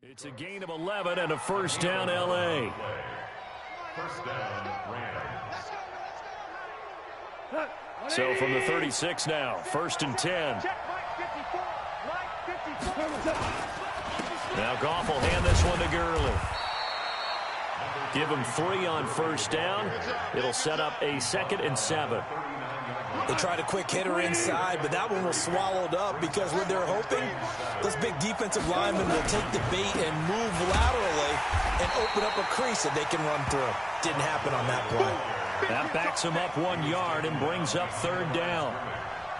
It's a gain of 11 and a first down, L.A. First down, Rams. So from the 36 now, first and 10. Now Goff will hand this one to Gurley. Give him 3 on first down. It'll set up a 2nd and 7. They tried a quick hitter inside, but that one was swallowed up because what they're hoping, those big defensive linemen will take the bait and move laterally and open up a crease that they can run through. Didn't happen on that play. That backs him up 1 yard and brings up 3rd down.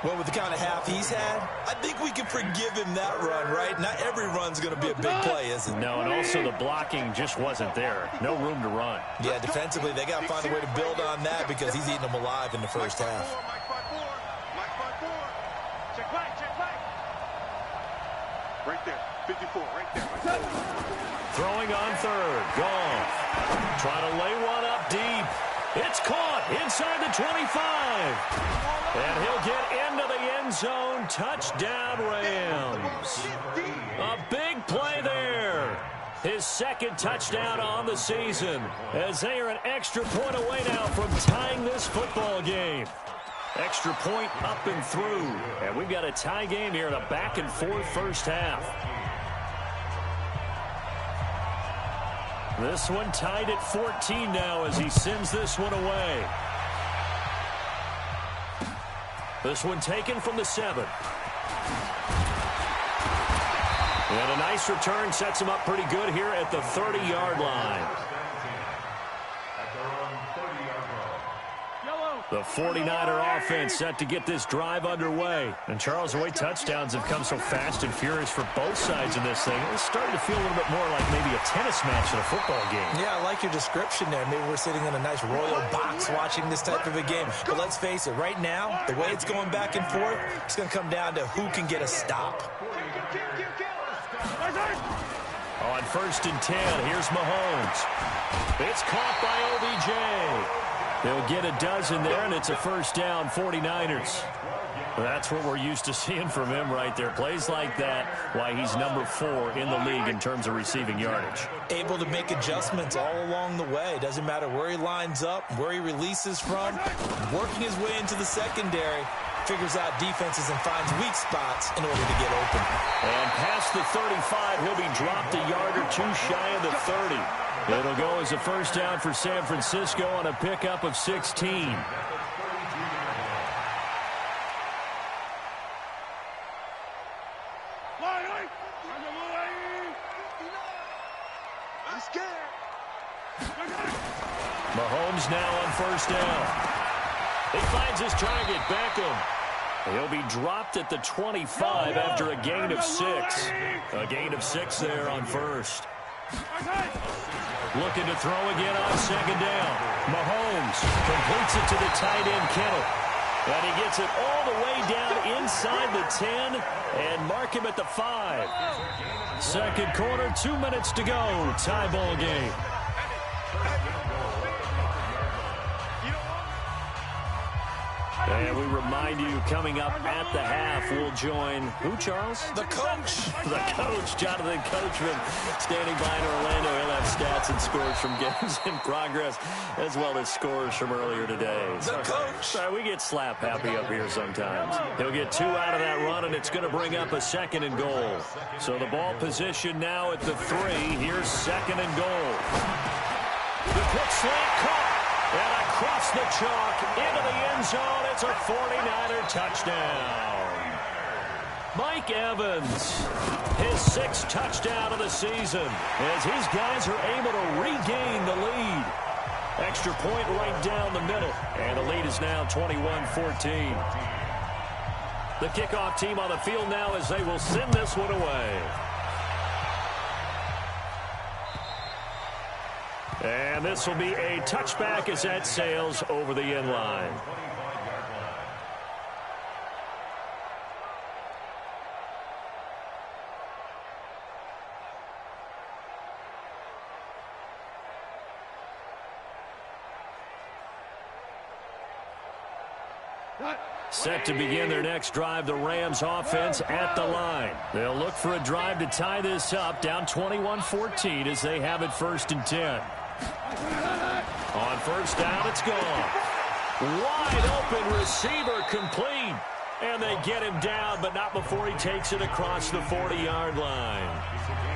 Well, with the kind of half he's had, I think we can forgive him that run, right? Not every run's going to be a big play, is it? No, and also the blocking just wasn't there. No room to run. Yeah, defensively, they got to find a way to build on that because he's eating them alive in the first half. Right there, 54, right there. Throwing on 3rd, Goff. Trying to lay one up deep. It's caught inside the 25. And he'll get into the end zone. Touchdown, Rams. A big play there. His 2nd touchdown on the season, as they are an extra point away now from tying this football game. Extra point up and through. And we've got a tie game here in a back-and-forth first half. This one tied at 14 now as he sends this one away. This one taken from the 7. And a nice return sets him up pretty good here at the 30-yard line. The 49er offense set to get this drive underway. And Charles, the way touchdowns have come so fast and furious for both sides in this thing, it's starting to feel a little bit more like maybe a tennis match in a football game. Yeah, I like your description there. Maybe we're sitting in a nice royal box watching this type of a game. But let's face it, right now, the way it's going back and forth, it's going to come down to who can get a stop. On 1st and 10, here's Mahomes. It's caught by OBJ. They'll get a dozen there, and it's a first down, 49ers. That's what we're used to seeing from him right there. Plays like that, why he's number 4 in the league in terms of receiving yardage. Able to make adjustments all along the way. Doesn't matter where he lines up, where he releases from. Working his way into the secondary. Figures out defenses and finds weak spots in order to get open. And past the 35, he'll be dropped a yard or 2 shy of the 30. It'll go as a first down for San Francisco on a pickup of 16. Mahomes now on first down. He finds his target, Beckham. He'll be dropped at the 25 after a gain of 6. A gain of 6 there on first. Looking to throw again on 2nd down. Mahomes completes it to the tight end, Kittle. And he gets it all the way down inside the 10 and mark him at the 5. Second quarter, 2 minutes to go. Tie ball game. And we remind you, coming up at the half, we'll join who, Charles? The coach. The coach, Jonathan Coachman, standing by in Orlando. He'll have stats and scores from games in progress, as well as scores from earlier today. The coach. Sorry, we get slap happy up here sometimes. He'll get 2 out of that run, and it's going to bring up a 2nd and goal. So the ball position now at the 3. Here's 2nd and goal. The quick slant caught. And across the chalk into the end zone, it's a 49er touchdown. Mike Evans, his 6th touchdown of the season, as his guys are able to regain the lead. Extra point right down the middle, and the lead is now 21-14. The kickoff team on the field now as they will send this one away. And this will be a touchback as that sails over the end line. Set to begin their next drive, the Rams offense at the line. They'll look for a drive to tie this up, down 21-14 as they have it 1st and 10. On 1st down, it's gone. Wide open receiver complete. And they get him down, but not before he takes it across the 40-yard line.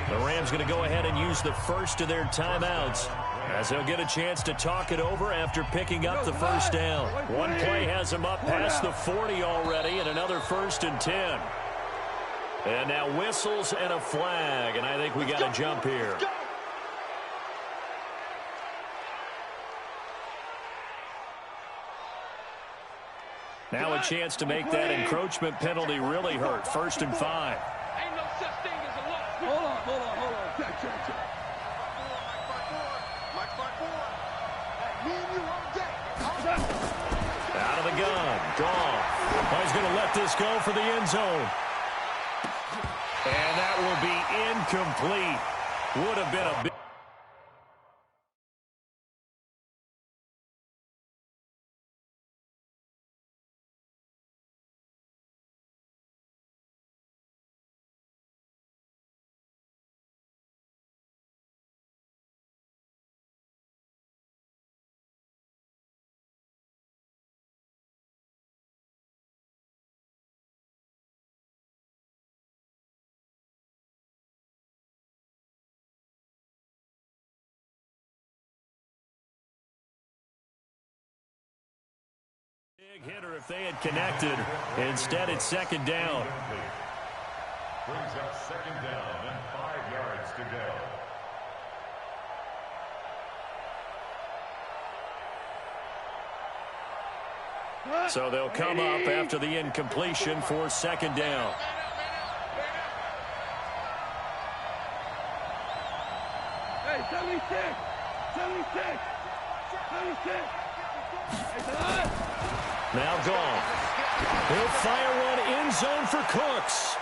The Rams going to go ahead and use the first of their timeouts, as they'll get a chance to talk it over after picking up the 1st down. One play has him up past the 40 already, and another 1st and 10. And now whistles and a flag, and I think we got a jump here. Now a chance to make that encroachment penalty really hurt. 1st and 5. Ain't no such thing as a loss. Hold on. Check. Out of the gun. Gone. He's going to let this go for the end zone. And that will be incomplete. Would have been a big... Big hitter if they had connected. Instead, it's 2nd down. Brings up 2nd down and 5 yards to go. So they'll come up after the incompletion for 2nd down. Hey, 76. Now gone. He'll fire one end zone for Cooks.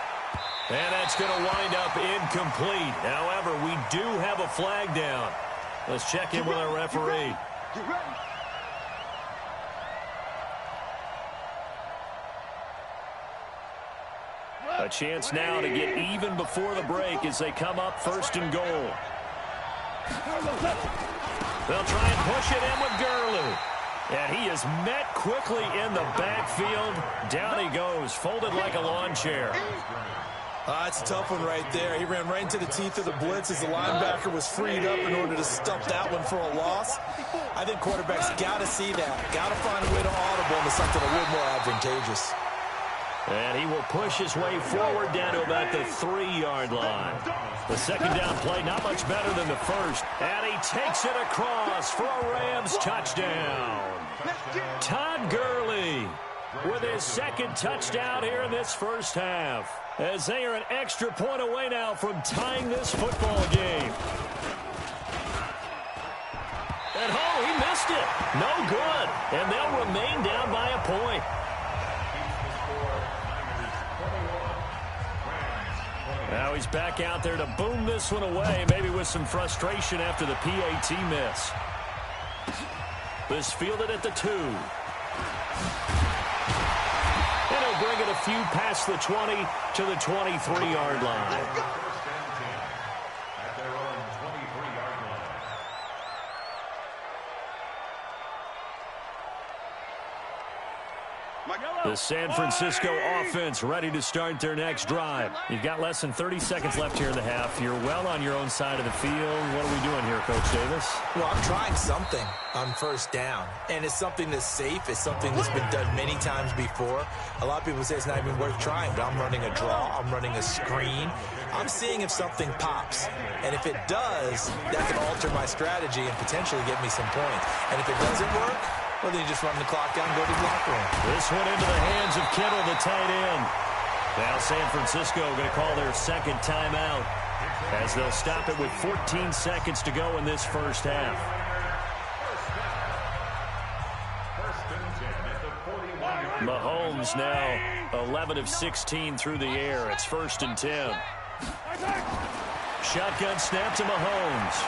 And that's going to wind up incomplete. However, we do have a flag down. Let's check in with our referee. Get ready. A chance now to get even before the break as they come up 1st and goal. They'll try and push it in with Gurley. And he is met quickly in the backfield. Down he goes, folded like a lawn chair. It's a tough one right there. He ran right into the teeth of the blitz as the linebacker was freed up in order to stop that one for a loss. I think quarterbacks got to see that. Got to find a way to audible into something a little more advantageous. And he will push his way forward down to about the 3-yard line. The 2nd down play, not much better than the first. And he takes it across for a Rams touchdown. Todd Gurley with his 2nd touchdown here in this 1st half, as they are an extra point away now from tying this football game. And he missed it. No good. And they'll remain down by a point. Now he's back out there to boom this one away, maybe with some frustration after the PAT miss. This fielded at the 2. And he'll bring it a few past the 20 to the 23-yard line. At their own 23-yard line. The San Francisco offense ready to start their next drive. You've got less than 30 seconds left here in the half. You're well on your own side of the field. What are we doing here, Coach Davis? Well, I'm trying something on 1st down, and it's something that's safe. It's something that's been done many times before. A lot of people say it's not even worth trying, but I'm running a draw. I'm running a screen. I'm seeing if something pops, and if it does, that can alter my strategy and potentially get me some points. And if it doesn't work, well, then you just run the clock down and go to the locker room. This one into the hands of Kittle, the tight end. Now San Francisco going to call their 2nd timeout, as they'll stop it with 14 seconds to go in this 1st half. Mahomes now 11 of 16 through the air. It's 1st and 10. Shotgun snap to Mahomes.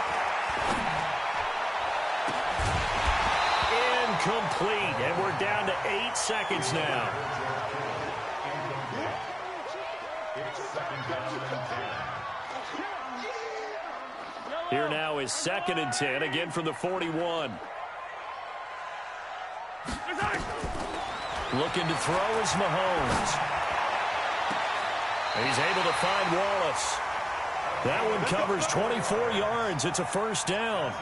incomplete, and we're down to 8 seconds now. Here now is 2nd and 10, again from the 41. Looking to throw is Mahomes. He's able to find Wallace. That one covers 24 yards. It's a first down.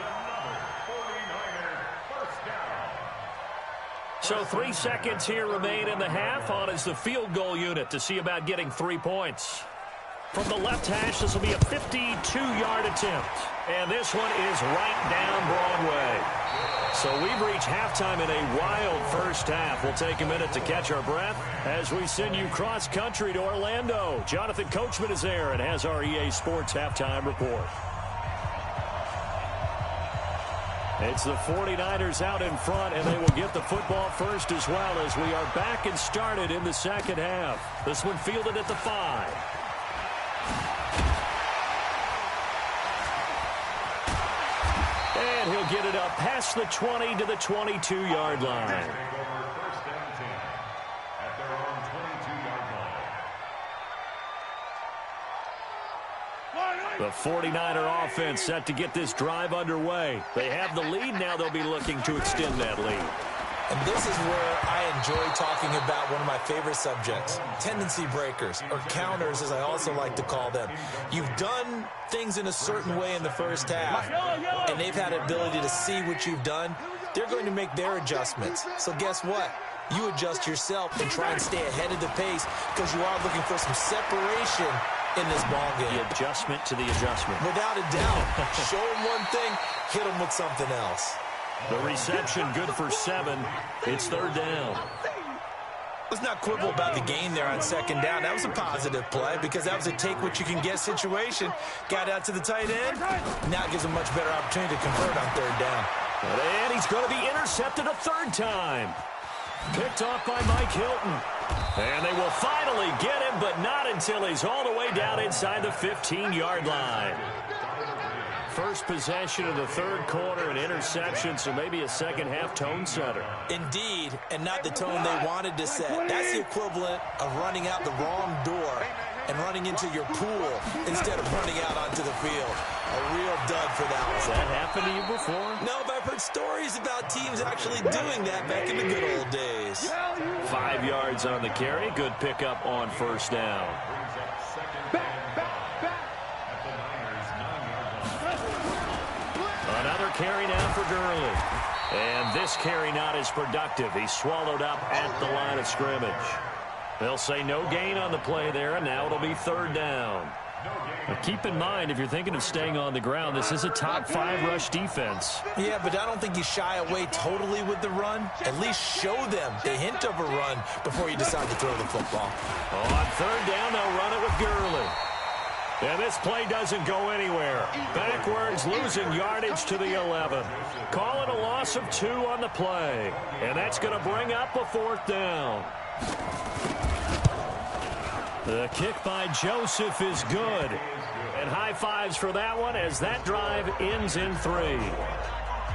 So 3 seconds here remain in the half. On is the field goal unit to see about getting 3 points. From the left hash, this will be a 52-yard attempt. And this one is right down Broadway. So we've reached halftime in a wild first half. We'll take a minute to catch our breath as we send you cross-country to Orlando. Jonathan Coachman is there and has our EA Sports halftime report. It's the 49ers out in front, and they will get the football first as well as we are back and started in the second half. This one fielded at the 5. And he'll get it up past the 20 to the 22-yard line. The 49er offense set to get this drive underway. They have the lead. Now they'll be looking to extend that lead. And this is where I enjoy talking about one of my favorite subjects, tendency breakers, or counters as I also like to call them. You've done things in a certain way in the first half, and they've had the ability to see what you've done. They're going to make their adjustments. So guess what? You adjust yourself and try and stay ahead of the pace because you are looking for some separation in this ball game. The adjustment to the adjustment. Without a doubt. Show them one thing, hit them with something else. The reception good for 7. It's 3rd down. Let's not quibble about the gain there on 2nd down. That was a positive play because that was a take-what-you-can-get situation. Got out to the tight end. Now it gives a much better opportunity to convert on 3rd down. And he's going to be intercepted a 3rd time. Picked off by Mike Hilton. And they will finally get him, but not until he's all the way down inside the 15-yard line. First possession of the 3rd quarter, an interception, so maybe a second-half tone setter. Indeed, and not the tone they wanted to set. That's the equivalent of running out the wrong door and running into your pool instead of running out onto the field. A real dud for that one. Has that happened to you before? No, but I've heard stories about teams actually doing that back in the good old days. 5 yards on the carry. Good pickup on 1st down. Another carry now for Gurley. And this carry not as productive. He's swallowed up at the line of scrimmage. They'll say no gain on the play there, and now it'll be 3rd down. Now keep in mind, if you're thinking of staying on the ground, this is a top 5 rush defense. Yeah, but I don't think you shy away totally with the run. At least show them the hint of a run before you decide to throw the football. On 3rd down, they'll run it with Gurley. And this play doesn't go anywhere. Backwards, losing yardage to the 11. Call it a loss of 2 on the play. And that's going to bring up a 4th down. The kick by Joseph is good. And high fives for that one as that drive ends in 3.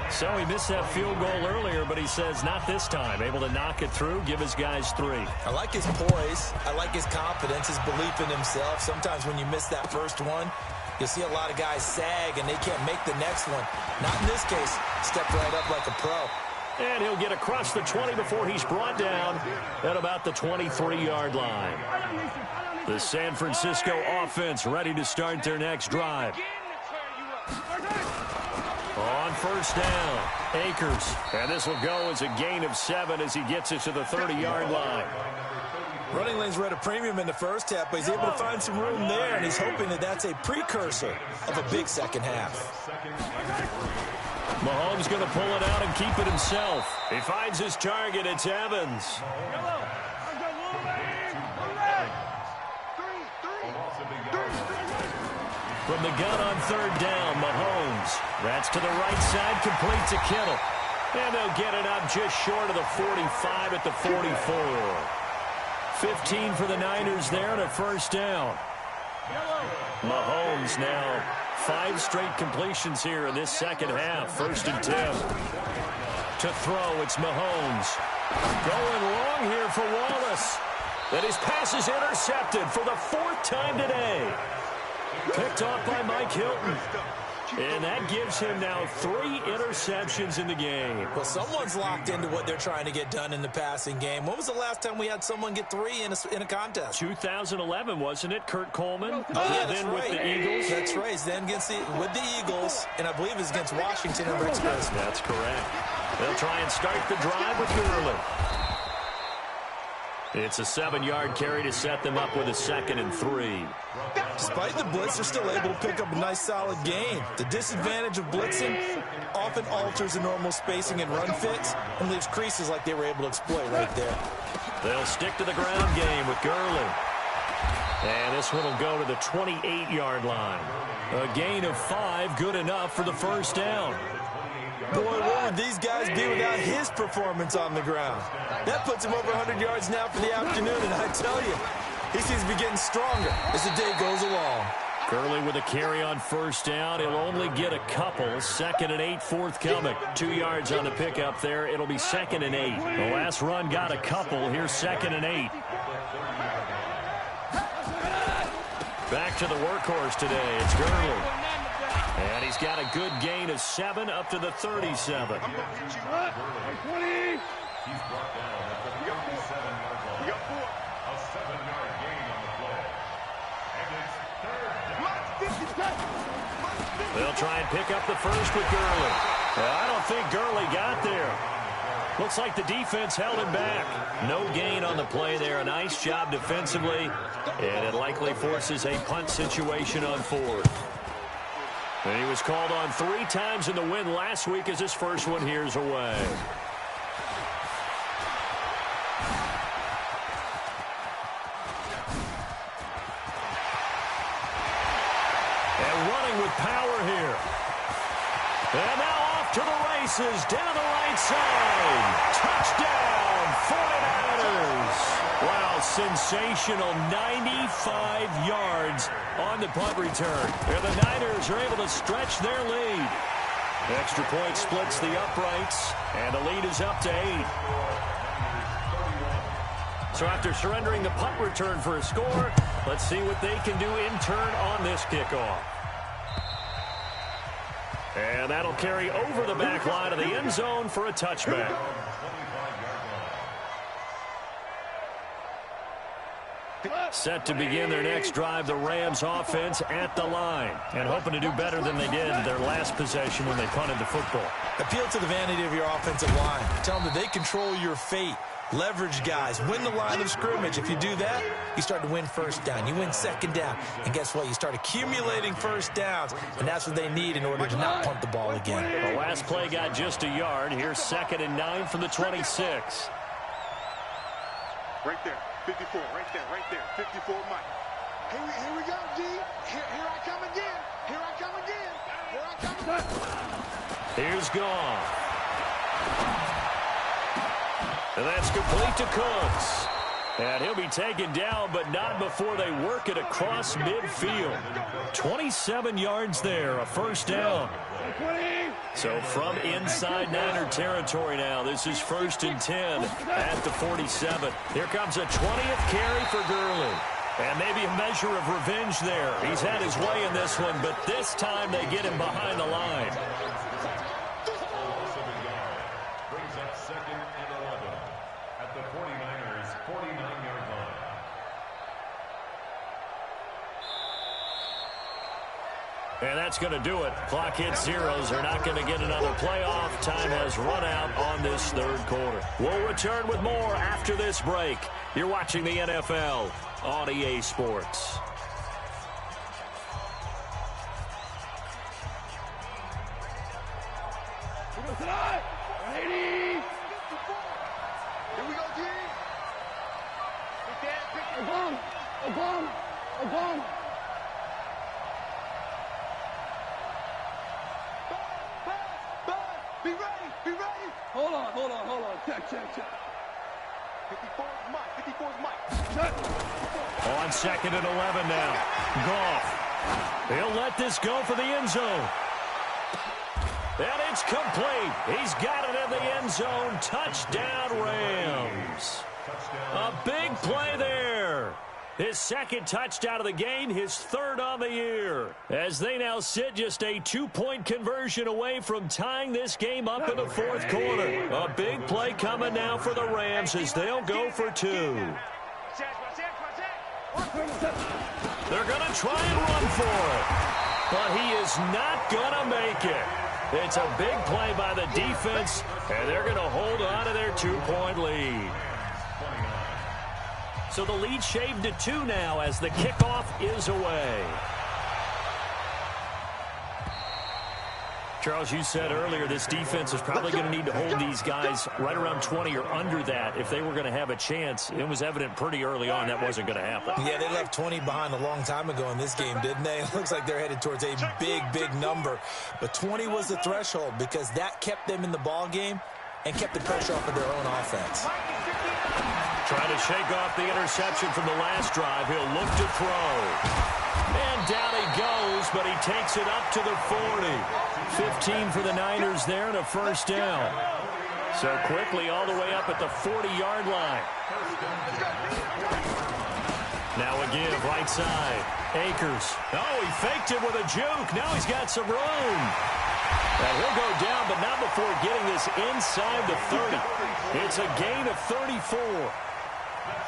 So he missed that field goal earlier, but he says not this time. Able to knock it through, give his guys 3. I like his poise. I like his confidence, his belief in himself. Sometimes when you miss that first one, you'll see a lot of guys sag and they can't make the next one. Not in this case. Stepped right up like a pro. And he'll get across the 20 before he's brought down at about the 23-yard line. The San Francisco offense ready to start their next drive. On 1st down, Akers. And this will go as a gain of 7 as he gets it to the 30-yard line. Running lanes were at a premium in the first half, but he's able to find some room there, and he's hoping that that's a precursor of a big second half. Mahomes going to pull it out and keep it himself. He finds his target. It's Evans. From the gun on 3rd down, Mahomes. That's to the right side, complete to Kittle. And they'll get it up just short of the 45 at the 44. 15 for the Niners there and a 1st down. Mahomes now 5 straight completions here in this second half. 1st and 10. To throw, it's Mahomes. Going long here for Wallace. And his pass is intercepted for the 4th time today. Picked off by Mike Hilton. And that gives him now 3 interceptions in the game. Well, someone's locked into what they're trying to get done in the passing game. When was the last time we had someone get 3 in a contest? 2011, wasn't it? Kurt Coleman. Oh, yeah, that's then right. with the Eagles. That's right. Then with the Eagles, and I believe it's against Washington and Rex Grossman. That's correct. They'll try and start the drive with Gurley. It's a 7-yard carry to set them up with a 2nd and 3. Despite the blitz, they're still able to pick up a nice, solid gain. The disadvantage of blitzing often alters the normal spacing and run fits and leaves creases like they were able to exploit right there. They'll stick to the ground game with Gurley. And this one will go to the 28-yard line. A gain of 5, good enough for the first down. Boy, what would these guys be without his performance on the ground? That puts him over 100 yards now for the afternoon, and I tell you, he seems to be getting stronger as the day goes along. Gurley with a carry on first down. He'll only get a couple. 2nd and 8 forthcoming. 2 yards on the pickup there. It'll be 2nd and 8. The last run got a couple. Here's 2nd and 8. Back to the workhorse today. It's Gurley. And he's got a good gain of 7 up to the 37. He's brought down at the 37-yard line. A 7-yard gain on the play. And it's 3rd down. They'll try and pick up the first with Gurley. I don't think Gurley got there. Looks like the defense held him back. No gain on the play there. A nice job defensively. And it likely forces a punt situation on 4th. And he was called on 3 times in the win last week as his first one here's away. And running with power here. And now off to the races down the right side. Touchdown, 49ers. Wow, sensational 95 yards on the punt return. And the Niners are able to stretch their lead. Extra point splits the uprights, and the lead is up to 8. So after surrendering the punt return for a score, let's see what they can do in turn on this kickoff. And that'll carry over the back line of the end zone for a touchback. Set to begin their next drive, the Rams offense at the line. And hoping to do better than they did their last possession when they punted the football. Appeal to the vanity of your offensive line. Tell them that they control your fate. Leverage guys. Win the line of scrimmage. If you do that, you start to win first down. You win second down. And guess what? You start accumulating first downs. And that's what they need in order to not punt the ball again. The last play got just a yard. Here's 2nd and 9 from the 26. Right there. 54, right there, 54 Mike. Here we go, G. Here I come again. Here I come again. Here I come again. Here's Goff. And that's complete to Cooks. And he'll be taken down, but not before they work it across midfield. 27 yards there, a first down. So from inside Niner territory now, this is 1st and 10 at the 47. Here comes a 20th carry for Gurley. And maybe a measure of revenge there. He's had his way in this one, but this time they get him behind the line. Brings up 2nd and 11 at the 49ers' 49-yard line. And that's going to do it. Clock hits zeros. They're not going to get another playoff. Time has run out on this 3rd quarter. We'll return with more after this break. You're watching the NFL on EA Sports. Here we go, G. Obama. Be ready. Hold on. Check. 54's Mike. On 2nd and 11 now. Goff. He'll let this go for the end zone. And it's complete. He's got it in the end zone. Touchdown, Rams. A big play there. His second touchdown of the game, his third on the year. As they now sit just a 2-point conversion away from tying this game up in the fourth quarter. A big play coming now for the Rams as they'll go for 2. They're going to try and run for it. But he is not going to make it. It's a big play by the defense, and they're going to hold on to their 2-point lead. So the lead shaved to 2 now as the kickoff is away. Charles, you said earlier this defense is probably going to need to hold these guys right around 20 or under that if they were going to have a chance. It was evident pretty early on that wasn't going to happen. Yeah, they left 20 behind a long time ago in this game, didn't they? It looks like they're headed towards a big, big number. But 20 was the threshold because that kept them in the ball game and kept the pressure off of their own offense. Trying to shake off the interception from the last drive. He'll look to throw. And down he goes, but he takes it up to the 40. 15 for the Niners there and a first down. So quickly all the way up at the 40-yard line. Now a give, right side. Akers. Oh, he faked it with a juke. Now he's got some room. And he'll go down, but not before getting this inside the 30. It's a gain of 34.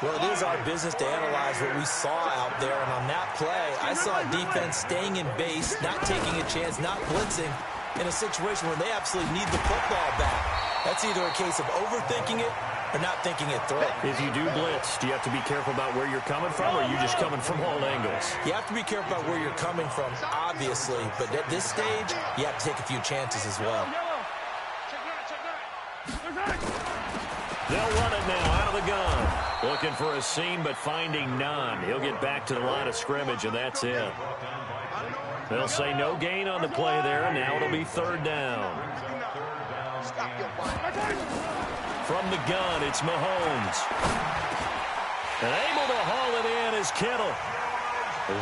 Well, it is our business to analyze what we saw out there, and on that play, I saw a defense staying in base, not taking a chance, not blitzing, in a situation where they absolutely need the football back. That's either a case of overthinking it or not thinking it through. If you do blitz, do you have to be careful about where you're coming from, or are you just coming from all angles? You have to be careful about where you're coming from, obviously, but at this stage, you have to take a few chances as well. They'll run it now out of the gun. Looking for a seam, but finding none. He'll get back to the line of scrimmage, and that's it. They'll say no gain on the play there, and now it'll be third down. From the gun, it's Mahomes. And able to haul it in is Kittle.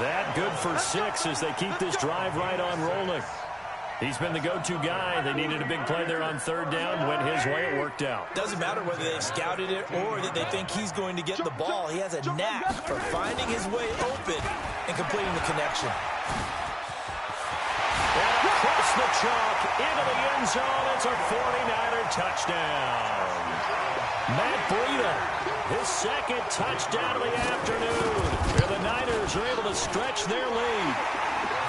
That good for 6 as they keep this drive right on rolling. He's been the go-to guy. They needed a big play there on third down. Went his way. It worked out. Doesn't matter whether they've scouted it or that they think he's going to get the ball. He has a knack for finding his way open and completing the connection. And across the chalk into the end zone. It's a 49er touchdown. Matt Breida, his second touchdown of the afternoon. And the Niners are able to stretch their lead.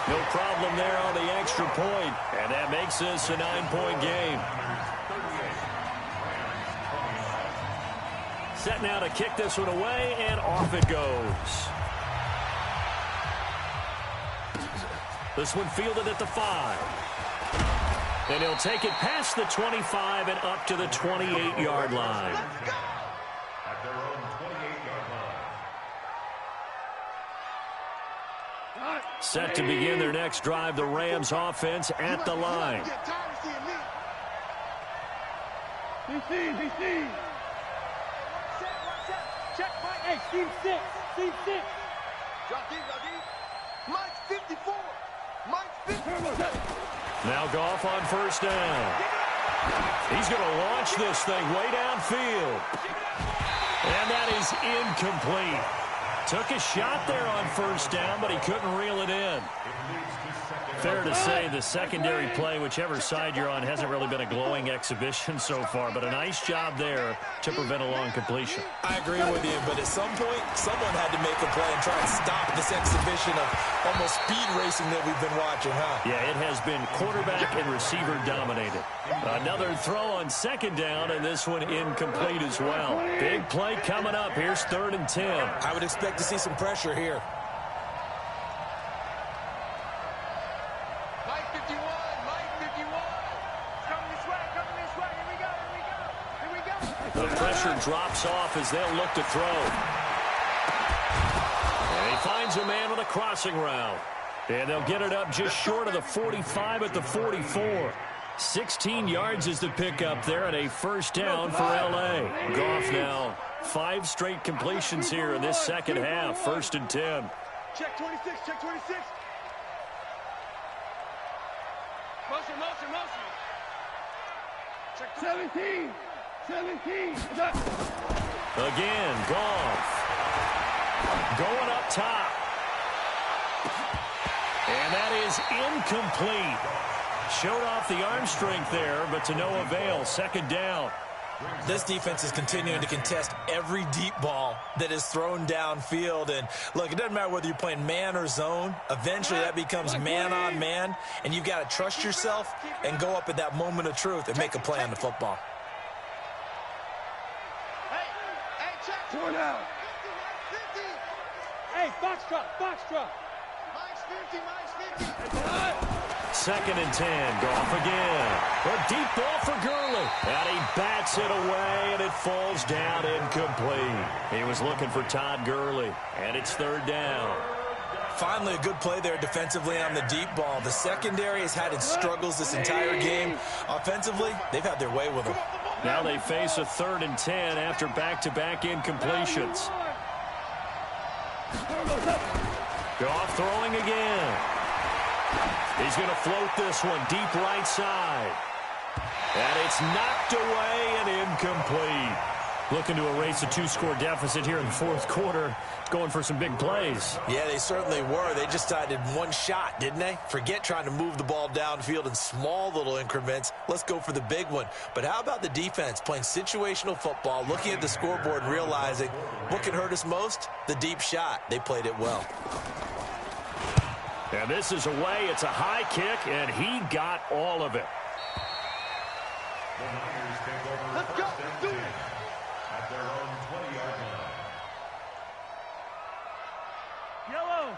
No problem there on the extra point, and that makes this a 9-point game. Set now to kick this one away, and off it goes. This one fielded at the 5. And he'll take it past the 25 and up to the 28-yard line. At their own 28-yard line. Set to begin their next drive, the Rams offense at the line. Check, Mike. Hey, Steve 6. Steve 6. Drop deep. Mike's 54. Mike's 54. Now Goff on first down. He's going to launch this thing way downfield. And that is incomplete. Took a shot there on first down, but he couldn't reel it in. Fair to say the secondary play, whichever side you're on, hasn't really been a glowing exhibition so far, but a nice job there to prevent a long completion. I agree with you, but at some point, someone had to make a play and try and stop this exhibition of almost speed racing that we've been watching, huh? Yeah, it has been quarterback and receiver dominated. Another throw on second down, and this one incomplete as well. Big play coming up. Here's 3rd and 10. I would expect to see some pressure here. The pressure drops off as they'll look to throw. And he finds a man with a crossing route. And they'll get it up just short of the 45 at the 44. 16 yards is the pickup there and a first down for L.A. Goff now 5 straight completions here in this second half. 1st and 10. Check 26. Check 26. Motion. 17. Again, Goff. Going up top. And that is incomplete. Showed off the arm strength there, but to no avail. Second down. This defense is continuing to contest every deep ball that is thrown downfield. And, look, it doesn't matter whether you're playing man or zone. Eventually, that becomes man on man. And you've got to trust yourself and go up at that moment of truth and make a play on the football. Four down. Hey, box drop. Mine's 50. Second and 10. Goff again. A deep ball for Gurley. And he bats it away, and it falls down incomplete. He was looking for Todd Gurley, and it's third down. Finally, a good play there defensively on the deep ball. The secondary has had its struggles this entire game. Offensively, they've had their way with them. Now they face a third and 10 after back-to-back incompletions. Goff throwing again. He's going to float this one deep right side. And it's knocked away and incomplete. Looking to erase a two-score deficit here in the fourth quarter. Going for some big plays. Yeah, they certainly were. They just decided one shot, didn't they? Forget trying to move the ball downfield in small little increments. Let's go for the big one. But how about the defense playing situational football, looking at the scoreboard and realizing what can hurt us most? The deep shot. They played it well. And this is away. It's a high kick, and he got all of it. The Niners take over Let's go. first and Do 10 it. at their own 20-yard line.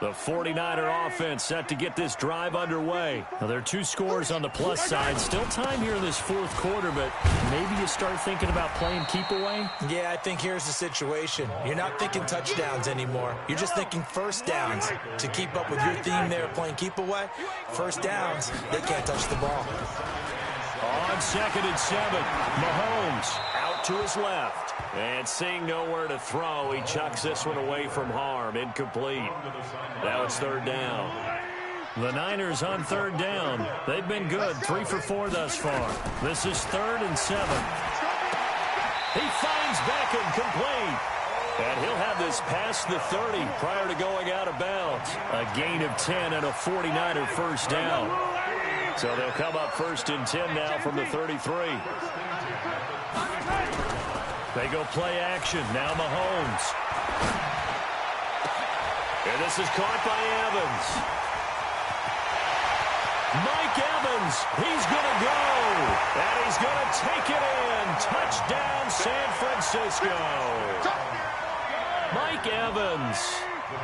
The 49er offense set to get this drive underway. Now, there are two scores on the plus side. Still time here in this fourth quarter, but maybe you start thinking about playing keep away? Yeah, I think here's the situation. You're not thinking touchdowns anymore. You're just thinking first downs. To keep up with your theme there, playing keep away, first downs, they can't touch the ball. On second and 7, Mahomes out to his left. And seeing nowhere to throw, he chucks this one away from harm. Incomplete. Now it's third down. The Niners on third down. They've been good, 3 for 4 thus far. This is third and 7. He finds Beckham, complete. And he'll have this past the 30 prior to going out of bounds. A gain of 10 and a 49er first down. So they'll come up first and 10 now from the 33. They go play action. Now Mahomes. And this is caught by Evans. Mike Evans, he's going to go. And he's going to take it in. Touchdown, San Francisco. Mike Evans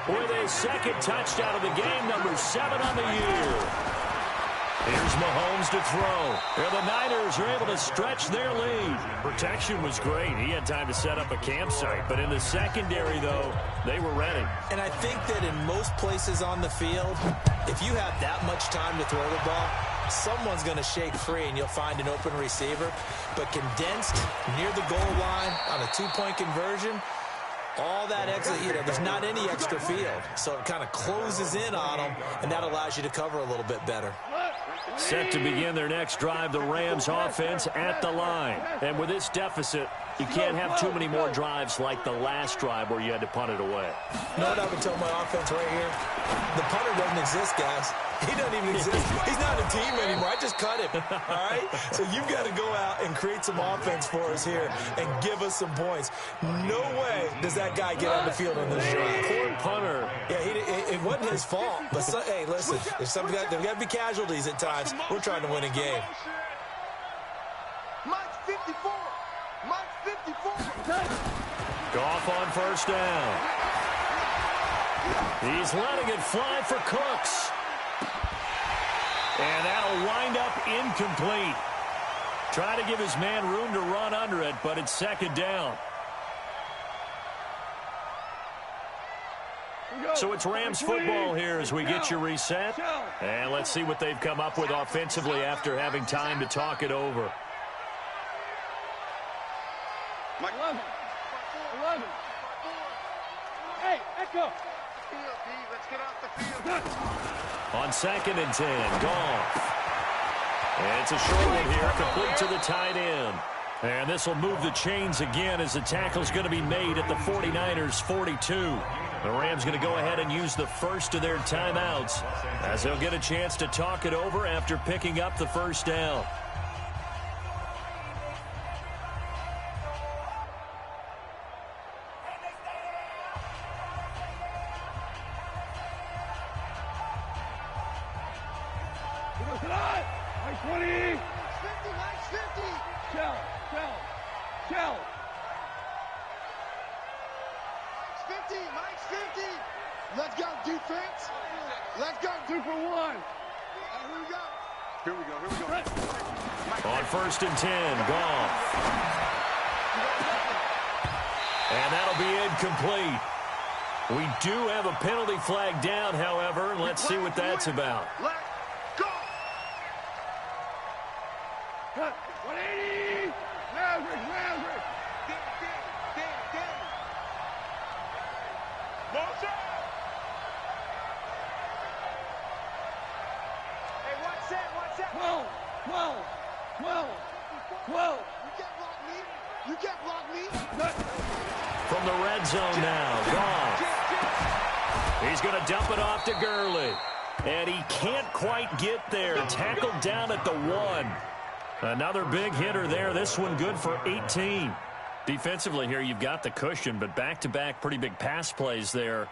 with his second touchdown of the game, number 7 on the year. Here's Mahomes to throw. And the Niners are able to stretch their lead. Protection was great. He had time to set up a campsite. But in the secondary, though, they were ready. And I think that in most places on the field, if you have that much time to throw the ball, someone's going to shake free and you'll find an open receiver. But condensed near the goal line on a two-point conversion, all that extra, there's not any extra field. So it kind of closes in on them, and that allows you to cover a little bit better. Set to begin their next drive, the Rams offense at the line. And with this deficit, you can't have too many more drives like the last drive where you had to punt it away. You know what I would tell my offense right here? The punter doesn't exist, guys. He doesn't even exist. He's not a team anymore. I just cut him, all right? So you've got to go out and create some offense for us here and give us some points. No way does that guy get on the field on this drive. Poor punter. Yeah, it wasn't his fault. But, hey, listen, there's got to be casualties at times. We're trying to win a game. Mike's 54. Mike's 54. Goff on first down. He's letting it fly for Cooks. And that'll wind up incomplete. Try to give his man room to run under it, but it's second down. So it's Rams football here as we get you reset. And let's see what they've come up with offensively after having time to talk it over. Mike 11. Hey, Echo. Let's get off the field. On second and 10, Goff. And it's a short one here, complete to the tight end. And this will move the chains again as the tackle's going to be made at the 49ers 42. The Rams going to go ahead and use the first of their timeouts as they'll get a chance to talk it over after picking up the first down. Let's go, defense. Let's go. 2 for 1. Here we go. On 1st and 10, Goff. And that'll be incomplete. We do have a penalty flag down, however. Let's see what that's about. Let's go. 180. Maverick. Motion. Hey, watch that. 12. You can't block me. From the red zone now, Goff. He's going to dump it off to Gurley. And he can't quite get there. Tackled down at the 1. Another big hitter there. This one good for 18. Defensively here, you've got the cushion, but back-to-back pretty big pass plays there.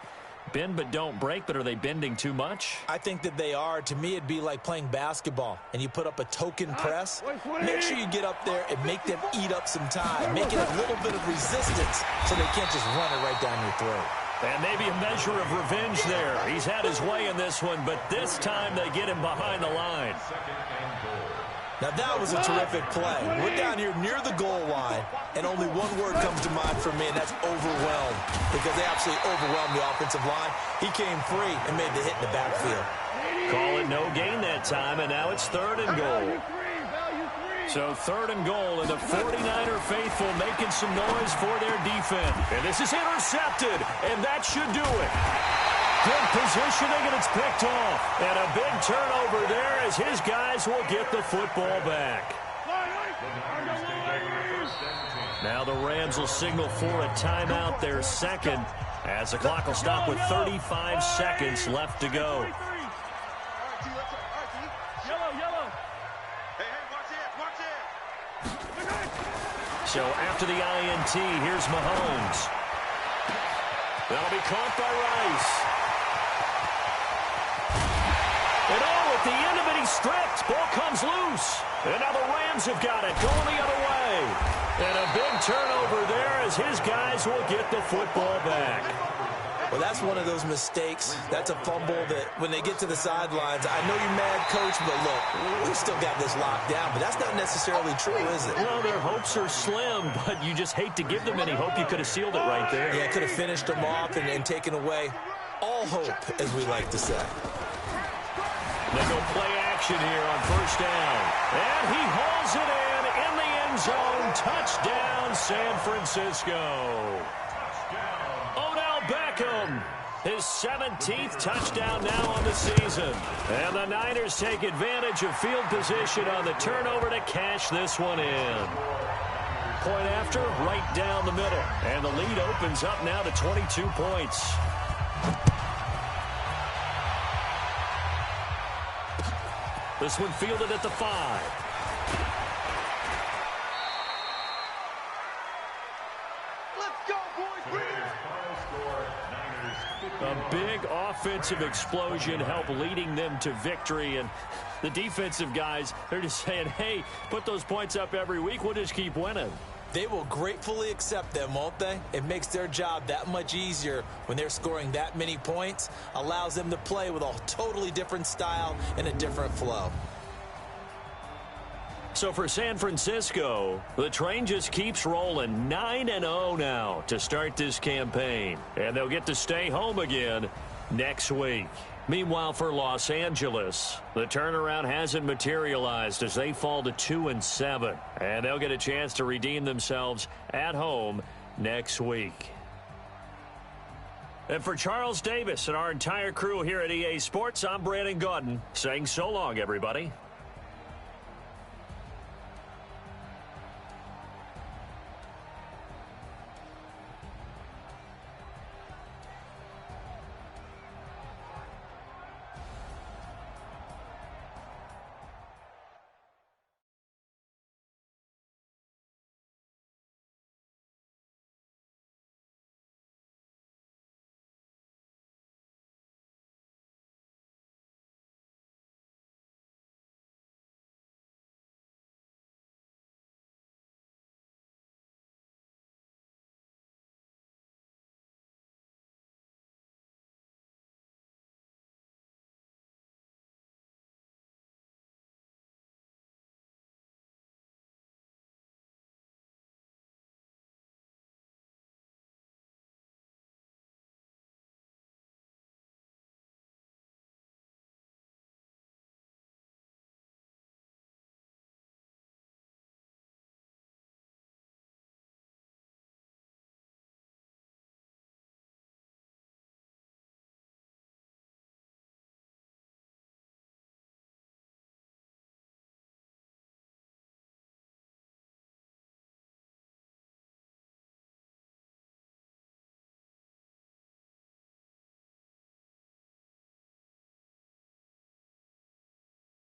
Bend but don't break, but are they bending too much? I think that they are. To me, it'd be like playing basketball, and you put up a token press. Make sure you get up there and make them eat up some time. Make it a little bit of resistance so they can't just run it right down your throat. And maybe a measure of revenge there. He's had his way in this one, but this time they get him behind the line. Now, that was a terrific play. We're down here near the goal line, and only one word comes to mind for me, and that's overwhelmed, because they absolutely overwhelmed the offensive line. He came free and made the hit in the backfield. Call it no gain that time, and now it's 3rd and goal. So 3rd and goal, and the 49er faithful making some noise for their defense. And this is intercepted, and that should do it. Good positioning, and it's picked off. And a big turnover there as his guys will get the football back. Now the Rams will signal for a timeout, their second, as the clock will stop with 35 seconds left to go. So after the INT, here's Mahomes. That'll be caught by Rice. And at the end of it, he's stripped. Ball comes loose. And now the Rams have got it, going the other way. And a big turnover there as his guys will get the football back. Well, that's one of those mistakes. That's a fumble that when they get to the sidelines, I know you're mad, Coach, but look, we've still got this locked down. But that's not necessarily true, is it? Well, their hopes are slim, but you just hate to give them any hope. You could have sealed it right there. Yeah, could have finished them off and taken away all hope, as we like to say. They go play action here on 1st down. And he hauls it in the end zone. Touchdown, San Francisco. Odell Beckham, his 17th touchdown now on the season. And the Niners take advantage of field position on the turnover to cash this one in. Point after, right down the middle. And the lead opens up now to 22 points. This one fielded at the 5. Let's go, boys. A big offensive explosion helped leading them to victory. And the defensive guys, they're just saying, hey, put those points up every week. We'll just keep winning. They will gratefully accept them, won't they? It makes their job that much easier when they're scoring that many points. Allows them to play with a totally different style and a different flow. So for San Francisco, the train just keeps rolling. 9-0 now to start this campaign. And they'll get to stay home again next week. Meanwhile, for Los Angeles, the turnaround hasn't materialized as they fall to 2-7. And they'll get a chance to redeem themselves at home next week. And for Charles Davis and our entire crew here at EA Sports, I'm Brandon Gaudin saying so long, everybody.